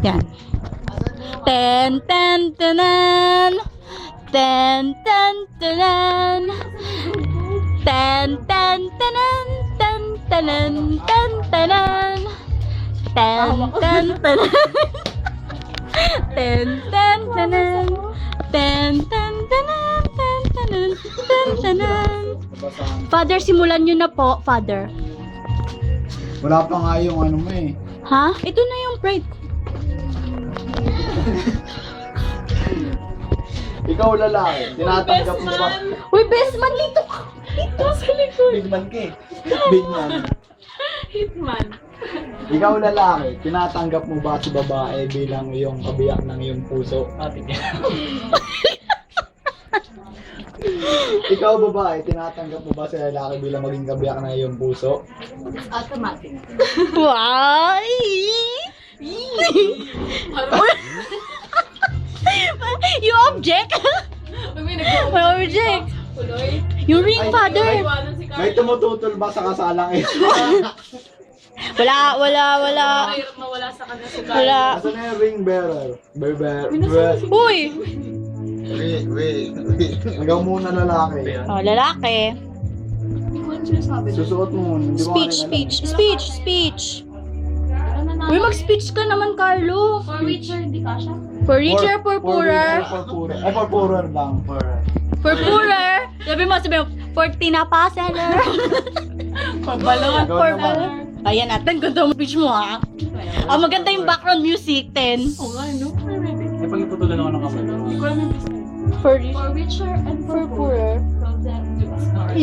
Yan. Ten, ten, tenen. Ten, ten, tenen. Ten, ten, tenen. Ten, tenen, ten, tenen. Ten, ten, tenen. Ten, ten, tenen. Ten, ten, tenen. Ten, tenen. Ten, tenen. Father, simulan nyo na po, Father. Wala pa nga yung ano mo eh. Ha? Ito na yung pride. Ikaw lalaki, tinatanggap mo ba? Uy, best man, dito ka. Dito sa likod. Big man ka eh. Big man. Hitman. Ikaw lalaki, tinatanggap mo ba si babae bilang iyong kabiyak ng iyong puso? Ikaw babae, tinatanggap mo ba si lalaki bilang maging kabiyak ng iyong puso? Automatic. Why? You object? May May object. Tuloy. Yung ring, Father. Iwanan si May tumututol ba sa kasalang ito? Wala. Mahirap mawala sa kanya si Carlo. Wala. Asan na yung ring bearer? Uy! Wait. Ikaw muna lalaki. Oh, lalaki. Hindi ko ano sinasabi. Susuot mo muna. Hindi mo Speech. Uy, mag-speech ka naman, Carlo. For Witcher, hindi ka siya. For richer, for poorer. For poorer lang. For poorer. Sabi mo, for tinapa seller. Pagbalon. Ikaw For naman. Ayan natin, ganda mo speech mo, ha? Ah, maganda yung background music, 10. Oo nga, no? May pag-iputulan ako ng kamay. Hindi ko alam yung business. For For Witcher and for poorer. From that to the stars.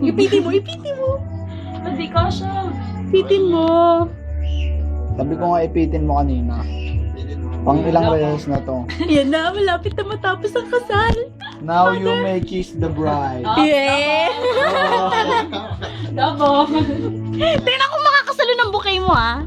Ipiti mo. Hindi ka siya. Ipitin mo. Sabi ko nga ipitin mo kanina. Pang ilang reels na to. Yan na, malapit na matapos ang kasal. Now you may kiss the bride. Yeah! Dabo. Tingnan ko makakasalo ng bouquet mo, ha?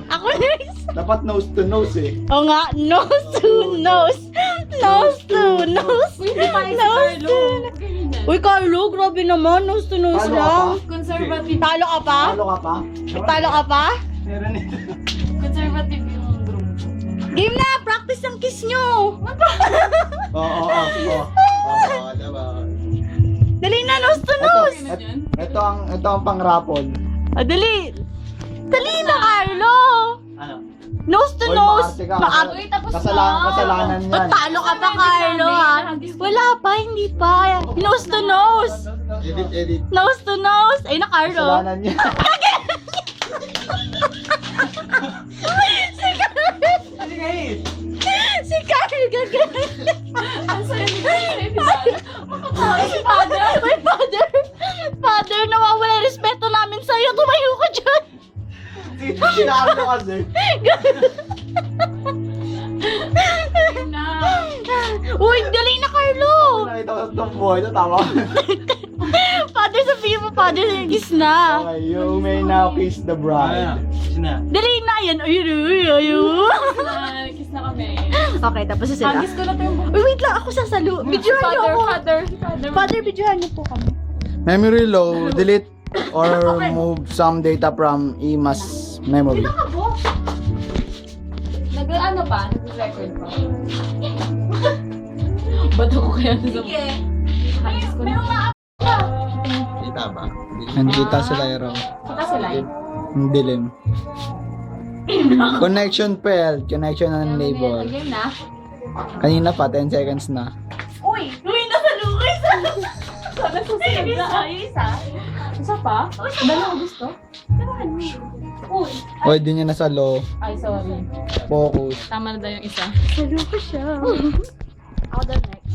Ako na isa. Dapat nose to nose eh. Oo nga, nose to nose. Nose to nose. Uy, hindi tayo si Nose Carlo. to Ganyan. Uy, Carlo, grabe naman. Nose to nose Talo ka lang. Conservative. Talo ka pa? Talo ka pa? Talo ka pa? Meron ito. Conservative yung groom. Game na! Practice ang kiss nyo! Oo. Dali na, nose to nose! Ito ang pang-rapol. Ah, dali! Dali na, Carlo! Ano? Nose to Hoy, nose! maarte ka. Uy, tapos na. Kasalanan yan. Talo ka pa, Carlo, ha? Wala pa, hindi pa. Nose to nose! Edit. Nose to nose! Ay na, Carlo. Kasalanan yan. Si Carl gagawin. Ang saya ni Carlo. Makatawa si Father. Ay, Father, nawawala yung respeto namin sa'yo. Tumayo ka dyan. Sinaro kasi. Na. Uy, dali na, Carlo. Nakita ko itong buhay ito, tama? Father, sabihin mo, Father, kiss na. Okay, you may now kiss the bride. Sina? Dali na yan. Ayun. Kiss na kami. Okay, tapos na sila. Hagis ko na to yung Uy, wait lang. Ako sasalo. Videohan niyo ako. Father. Father, videohan niyo po kami. Memory low, delete or move some data from Ima's memory. Nag-ano pa? Nag-record pa? Ba't ako kaya sa... Sige. Hagis ko na. Kita ba? Nandita sila Ero. Kita sila. Ang dilim. Connection failed. Connection unable. Again na. Kanina pa, 10 seconds na. Uy, nasa lukis. Sana susunod na. Isa. Isa pa? Dalawa gusto? Uy. Oy, di niya nasa low. Ay, sorry. Focus. Tama na daw yung isa. Sa lukis siya. Ako daw next.